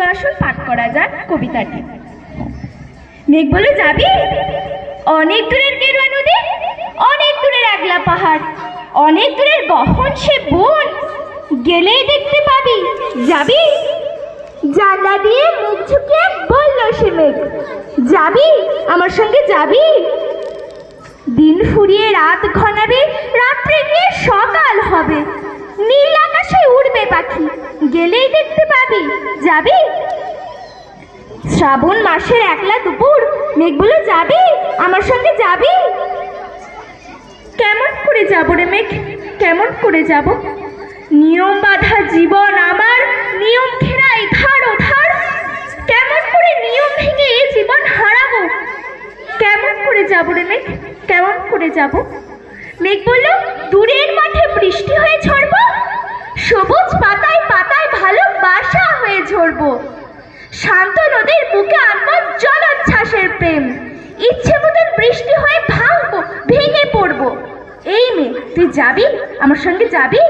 তো আসুন পাঠ করা যাক কবিতাটি। মেঘ বলে, যাবি? অনেক দূরের গেরুয়া নদী, অনেক দূরের একলা পাহাড়, অনেক দূরের গহন সে বন, গেলেই দেখতে পাবি। যাবি? জানলা দিয়ে মুখ ঝুঁকিয়ে বলল সে মেঘ, যাবি? আমার সঙ্গে যাবি? দিন ফুরিয়ে রাত ঘনাবে, রাত্রে গিয়ে সকাল হবে, নীল আকাশে উড়বে পাখি, গেলেই দেখতে পাবি। যাবি? শ্রাবণ মাসের একলা দুপুর, মেঘ বলে, যাবি? আমার সঙ্গে যাবি? কেমন করে যাব রে মেঘ, কেমন করে যাব? নিয়ম বাঁধা জীবন আমার, নিয়ম ঘেরাই ধার ও ধার, কেমন করে নিয়ম ভেঙে এ জীবন হারাবো? কেমন করে যাব রে মেঘ, কেমন করে যাব? মেঘ বলল, দূরের মাঠে বৃষ্টি হয়ে ঝরবো, সবুজ পাতায় পাতায় ভালোবাসা হয়ে ঝরবো, শান্ত নদীর বুকে আনবো জলোচ্ছ্বাসের প্রেম, ইচ্ছে মতন বৃষ্টি হয়ে ভাঙবো, ভেঙে পড়বো। এই মেঘ, তুই যাবি? আমার সঙ্গে যাবি?